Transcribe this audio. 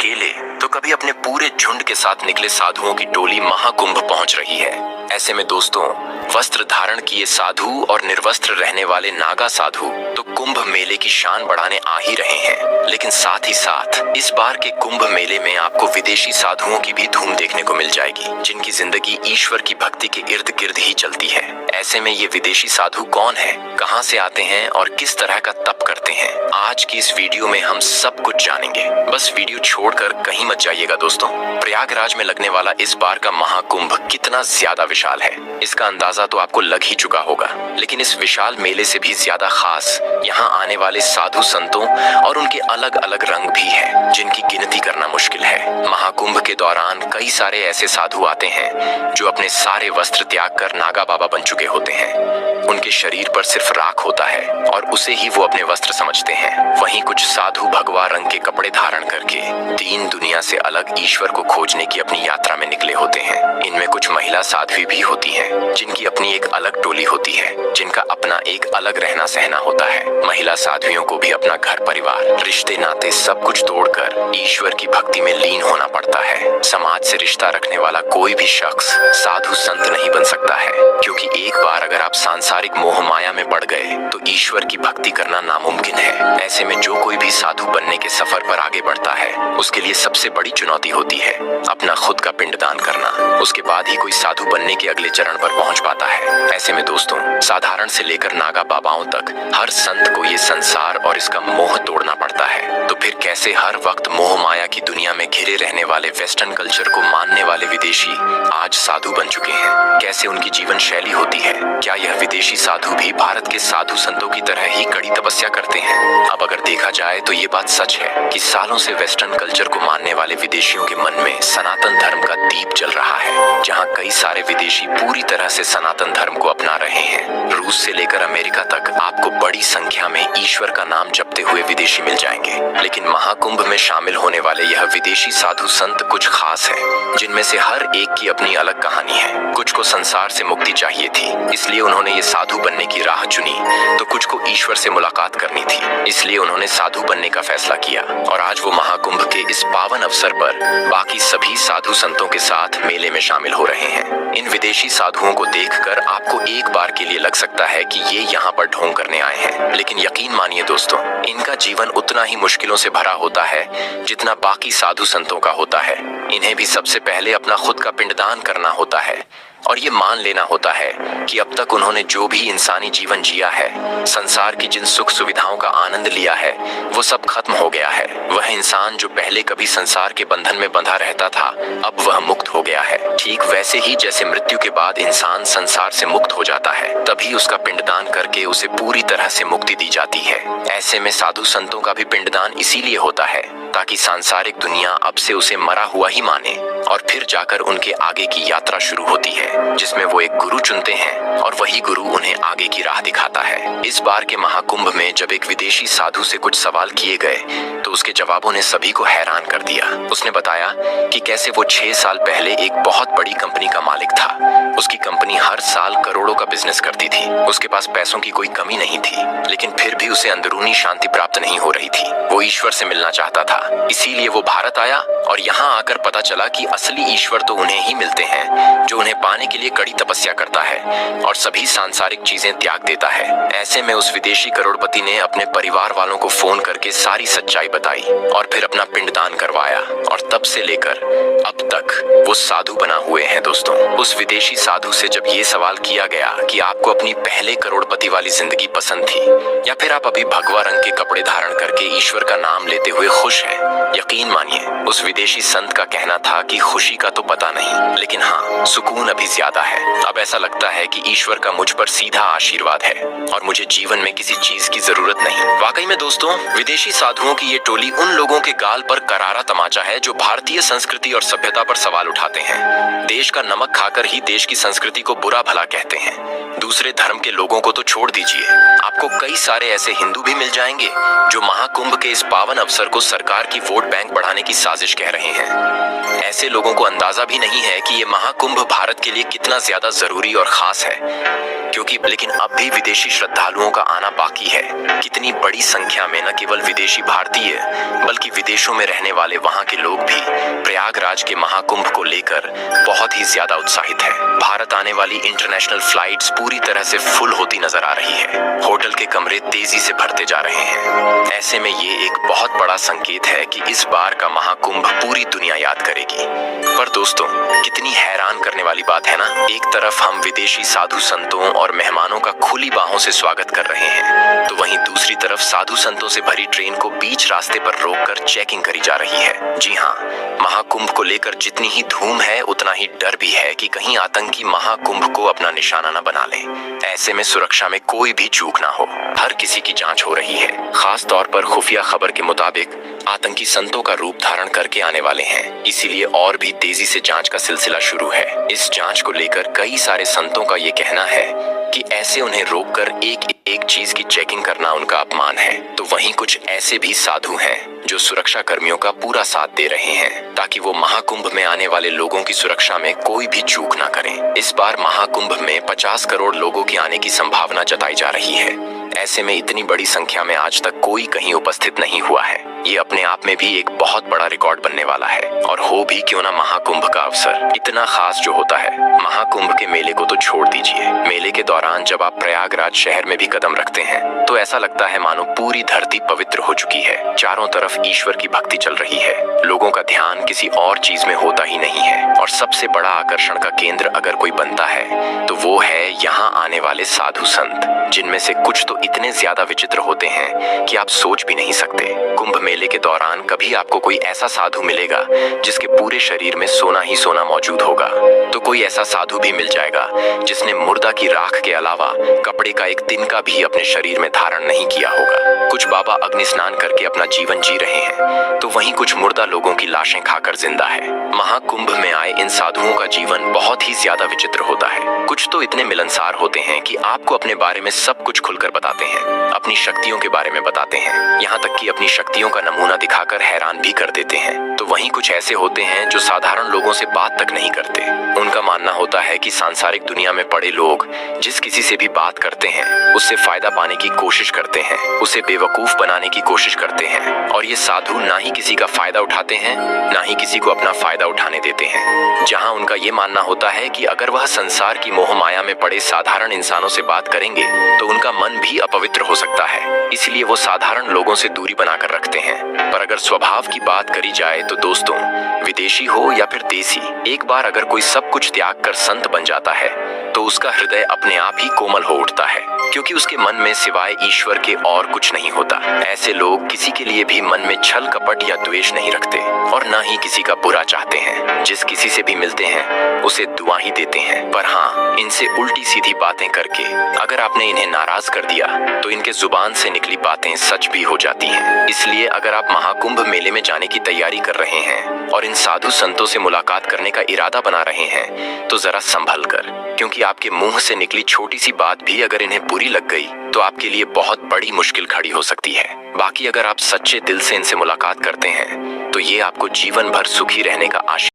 अकेले तो कभी अपने पूरे झुंड के साथ निकले साधुओं की टोली महाकुंभ पहुंच रही है। ऐसे में दोस्तों, वस्त्र धारण किए साधु और निर्वस्त्र रहने वाले नागा साधु तो कुंभ मेले की शान बढ़ाने आ ही रहे हैं, लेकिन साथ ही साथ इस बार के कुंभ मेले में आपको विदेशी साधुओं की भी धूम देखने को मिल जाएगी, जिनकी जिंदगी ईश्वर की भक्ति के इर्द गिर्द ही चलती है। ऐसे में ये विदेशी साधु कौन है, कहां से आते हैं और किस तरह का तप करते हैं, आज की इस वीडियो में हम सब कुछ जानेंगे। बस वीडियो छोड़कर कहीं मत जाइएगा दोस्तों। प्रयागराज में लगने वाला इस बार का महाकुंभ कितना ज्यादा विशाल है, इसका अंदाजा तो आपको लग ही चुका होगा, लेकिन इस विशाल मेले से भी ज्यादा खास यहाँ आने वाले साधु संतों और उनके अलग अलग रंग भी हैं, जिनकी गिनती करना मुश्किल है। महाकुंभ के दौरान कई सारे ऐसे साधु आते हैं जो अपने सारे वस्त्र त्याग कर नागा बाबा बन चुके होते हैं। उनके शरीर पर सिर्फ राख होता है और उसे ही वो अपने वस्त्र समझते हैं। वहीं कुछ साधु भगवा रंग के कपड़े धारण करके दीन दुनिया से अलग ईश्वर को खोजने की अपनी यात्रा में निकले होते हैं। इनमें कुछ महिला साध्वी भी होती हैं, जिनकी अपनी एक अलग टोली होती है, जिनका अपना एक अलग रहना सहना होता है। महिला साध्वियों को भी अपना घर परिवार, रिश्ते नाते सब कुछ तोड़कर ईश्वर की भक्ति में लीन होना पड़ता है। समाज से रिश्ता रखने वाला कोई भी शख्स साधु संत नहीं बन सकता है, क्योंकि एक बार अगर आप सांसारिक मोह माया में पड़ गए तो ईश्वर की भक्ति करना नामुमकिन है। ऐसे में जो कोई भी साधु बनने के सफर पर आगे बढ़ता है, उसके लिए सबसे बड़ी चुनौती होती है अपना खुद का पिंडदान करना। उसके बाद ही कोई साधु बनने के अगले चरण पर पहुंच पाता है। ऐसे में दोस्तों, साधारण से लेकर नागा बाबाओं तक हर संत को ये संसार और इसका मोह तोड़ना पड़ता है। तो फिर कैसे हर वक्त मोह माया की दुनिया में घिरे रहने वाले वेस्टर्न कल्चर को मानने वाले विदेशी आज साधु बन चुके हैं? कैसे उनकी जीवन शैली होती है? क्या यह विदेशी साधु भी भारत के साधु संतों की तरह ही कड़ी तपस्या करते हैं? अब अगर देखा जाए तो ये बात सच है कि सालों से वेस्टर्न कल्चर को मानने वाले विदेशियों के मन में सनातन धर्म का दीप जल रहा है, जहाँ कई सारे विदेशी पूरी तरह से सनातन धर्म को अपना रहे हैं। रूस से लेकर अमेरिका तक आपको बड़ी संख्या में ईश्वर का नाम जपते हुए विदेशी मिल जाएंगे। लेकिन महाकुंभ में शामिल होने वाले यह विदेशी साधु संत कुछ खास है, जिनमें से हर एक की अपनी अलग कहानी है। कुछ को संसार से मुक्ति चाहिए थी, इसलिए उन्होंने ये साधु बनने की राह चुनी, तो कुछ को ईश्वर से मुलाकात करनी थी, इसलिए उन्होंने साधु बनने का फैसला किया। और आज वो महाकुंभ के इस पावन अवसर पर बाकी सभी साधु संतों के साथ मेले में शामिल हो रहे हैं। इन विदेशी साधुओं को देखकर आपको एक बार के लिए लग सकता है कि ये यहाँ पर ढोंग करने आए हैं, लेकिन यकीन मानिए दोस्तों, इनका जीवन उतना ही मुश्किलों से भरा होता है जितना बाकी साधु संतों का होता है। इन्हें भी सबसे पहले अपना खुद का पिंडदान करना होता है और ये मान लेना होता है कि अब तक उन्होंने जो भी इंसानी जीवन जिया है, संसार की जिन सुख सुविधाओं का आनंद लिया है, वो सब खत्म हो गया है। वह इंसान जो पहले कभी संसार के बंधन में बंधा रहता था, अब वह मुक्त हो गया है। ठीक वैसे ही जैसे मृत्यु के बाद इंसान संसार से मुक्त हो जाता है, तभी उसका पिंडदान करके उसे पूरी तरह से मुक्ति दी जाती है। ऐसे में साधु संतों का भी पिंडदान इसीलिए होता है ताकि सांसारिक दुनिया अब से उसे मरा हुआ ही माने, और फिर जाकर उनके आगे की यात्रा शुरू होती है, जिसमें वो एक गुरु चुनते हैं और वही गुरु उन्हें आगे की राह दिखाता है। इस बार के महाकुंभ में जब एक विदेशी साधु से कुछ सवाल किए गए तो उसके जवाबों ने सभी को हैरान कर दिया। उसने बताया कि कैसे वो 6 साल पहले एक बहुत बड़ी कंपनी का मालिक था। उसकी कंपनी हर साल करोड़ों का बिजनेस करती थी। उसके पास पैसों की कोई कमी नहीं थी, लेकिन फिर भी उसे अंदरूनी शांति प्राप्त नहीं हो रही थी। वो ईश्वर से मिलना चाहता था, इसीलिए वो भारत आया और यहाँ आकर पता चला कि असली ईश्वर तो उन्हें ही मिलते हैं जो उन्हें पाने के लिए कड़ी तपस्या करता है और सभी सांसारिक चीजें त्याग देता है। ऐसे में उस विदेशी करोड़पति ने अपने परिवार वालों को फोन करके सारी सच्चाई बताई और फिर अपना पिंडदान करवाया, और तब से लेकर अब तक वो साधु बना हुए हैं दोस्तों। उस विदेशी साधु से जब ये सवाल किया गया कि आपको अपनी पहले करोड़पति वाली जिंदगी पसंद थी या फिर आप अभी भगवा रंग के कपड़े धारण करके ईश्वर का नाम लेते हुए खुश हैं, यकीन मानिए उस विदेशी संत का कहना था कि खुशी का तो पता नहीं, लेकिन हाँ, सुकून अभी ज्यादा है। अब ऐसा लगता है कि ईश्वर का मुझ पर सीधा आशीर्वाद है और मुझे जीवन में किसी चीज की जरूरत नहीं। वाकई में दोस्तों, विदेशी साधुओं की ये टोली उन लोगों के गाल पर करारा तमाचा है जो भारतीय संस्कृति और सभ्यता पर सवाल उठाते हैं। देश का नमक खाकर ही देश की संस्कृति को बुरा भला कहते हैं। दूसरे धर्म के लोगों को तो छोड़ दीजिए, आपको आपको कई सारे ऐसे हिंदू भी मिल जाएंगे जो महाकुंभ के इस पावन अवसर को सरकार की वोट बैंक बढ़ाने की साजिश कह रहे हैं। ऐसे लोगों को अंदाजा भी नहीं है कि ये महाकुंभ भारत के लिए कितना ज्यादा जरूरी और खास है, क्योंकि लेकिन अब भी विदेशी श्रद्धालुओं का आना बाकी है। कितनी बड़ी संख्या में न केवल विदेशी भारतीय बल्कि विदेशों में रहने वाले वहां के लोग भी प्रयागराज के महाकुंभ को लेकर बहुत ही ज्यादा उत्साहित है। भारत आने वाली इंटरनेशनल फ्लाइट्स पूरी तरह से फुल होती नजर आ रही है। होटल के कमरे तेजी से भरते जा रहे हैं। ऐसे में ये एक बहुत बड़ा संकेत है कि इस बार का महाकुंभ पूरी दुनिया याद करेगी। पर दोस्तों, कितनी हैरान करने वाली बात है ना, एक तरफ हम विदेशी साधु संतों और मेहमानों का खुली बाहों से स्वागत कर रहे हैं, तो वहीं दूसरी तरफ साधु संतों से भरी ट्रेन को बीच रास्ते पर रोककर चेकिंग करी जा रही है। जी हाँ, महाकुंभ को लेकर जितनी ही धूम है उतना ही डर भी है कि कहीं आतंकी महाकुंभ को अपना निशाना न बना लें। ऐसे में सुरक्षा में कोई भी चूक ना हो, हर किसी की जांच हो रही है। खास तौर पर खुफिया खबर के मुताबिक आतंकी संतों का रूप धारण करके आने वाले हैं, इसीलिए और भी तेजी से जांच का सिलसिला शुरू है। इस जांच को लेकर कई सारे संतों का ये कहना है कि ऐसे उन्हें रोककर एक चीज की चेकिंग करना उनका अपमान है। तो वहीं कुछ ऐसे भी साधु हैं जो सुरक्षा कर्मियों का पूरा साथ दे रहे हैं ताकि वो महाकुंभ में आने वाले लोगों की सुरक्षा में कोई भी चूक ना करें। इस बार महाकुंभ में 50 करोड़ लोगों के आने की संभावना जताई जा रही है। ऐसे में इतनी बड़ी संख्या में आज तक कोई कहीं उपस्थित नहीं हुआ है। ये अपने आप में भी एक बहुत बड़ा रिकॉर्ड बनने वाला है। और हो भी क्यों ना महाकुंभ का अवसर इतना खास जो होता है, महाकुंभ के मेले को तो छोड़ दीजिए। मेले के दौरान जब आप प्रयागराज शहर में भी कदम रखते हैं तो ऐसा लगता है मानो पूरी धरती पवित्र हो चुकी है। चारों तरफ ईश्वर की भक्ति चल रही है। लोगों का ध्यान किसी और चीज में होता ही नहीं है। और सबसे बड़ा आकर्षण का केंद्र अगर कोई बनता है तो वो है यहाँ आने वाले साधु संत, जिनमें से कुछ तो इतने ज्यादा विचित्र होते हैं कि आप सोच भी नहीं सकते। कुंभ मेले के दौरान कभी आपको कोई ऐसा साधु मिलेगा जिसके पूरे शरीर में सोना ही सोना मौजूद होगा, तो कोई ऐसा साधु भी मिल जाएगा जिसने मुर्दा की राख के अलावा कपड़े का एक तिनका भी अपने शरीर में धारण नहीं किया होगा। कुछ बाबा अग्नि स्नान करके अपना जीवन जी रहे हैं, तो वहीं कुछ मुर्दा लोगों की लाशें खाकर जिंदा है। महाकुंभ में आए इन साधुओं का जीवन बहुत ही ज्यादा विचित्र होता है। कुछ तो इतने मिलनसार होते हैं कि आपको अपने बारे में सब कुछ खुलकर बताते हैं, अपनी शक्तियों के बारे में बताते हैं, यहाँ तक कि अपनी शक्तियों का नमूना दिखाकर हैरान भी कर देते हैं। तो वहीं कुछ ऐसे होते हैं जो साधारण लोगों से बात तक नहीं करते। उनका मानना होता है कि सांसारिक दुनिया में पड़े लोग जिस किसी से भी बात करते हैं उससे फायदा पाने की कोशिश करते हैं, उसे बेवकूफ बनाने की कोशिश करते हैं। और ये साधु ना ही किसी का फायदा उठाते हैं, ना ही किसी को अपना फायदा उठाने देते हैं। जहाँ उनका ये मानना होता है कि अगर वह संसार की मोह माया में पड़े साधारण इंसानों से बात करेंगे तो उनका मन भी अपवित्र हो सकता है, इसलिए वो साधारण लोगों से दूरी बनाकर रखते हैं। पर अगर स्वभाव की बात करी जाए तो दोस्तों, विदेशी हो या फिर देसी, एक बार अगर कोई सब कुछ त्याग कर संत बन जाता है तो उसका हृदय अपने आप ही कोमल हो उठता है, क्योंकि उसके मन में सिवाय ईश्वर के और कुछ नहीं होता। ऐसे लोग किसी के लिए भी मन में छल कपट या द्वेष नहीं रखते और न ही किसी का बुरा चाहते हैं। जिस किसी से भी मिलते हैं उसे दुआ ही देते हैं। पर हाँ, इनसे उल्टी सीधी बातें करके अगर आपने इन्हें नाराज कर दिया तो इनके जुबान से निकली बातें सच भी हो जाती हैं। इसलिए अगर आप महाकुंभ मेले में जाने की तैयारी कर रहे हैं और इन साधु संतों से मुलाकात करने का इरादा बना रहे हैं तो जरा संभल कर, क्योंकि आपके मुंह से निकली छोटी सी बात भी अगर इन्हें बुरी लग गई तो आपके लिए बहुत बड़ी मुश्किल खड़ी हो सकती है। बाकी अगर आप सच्चे दिल से इनसे मुलाकात करते हैं तो ये आपको जीवन भर सुखी रहने का आशीर्वाद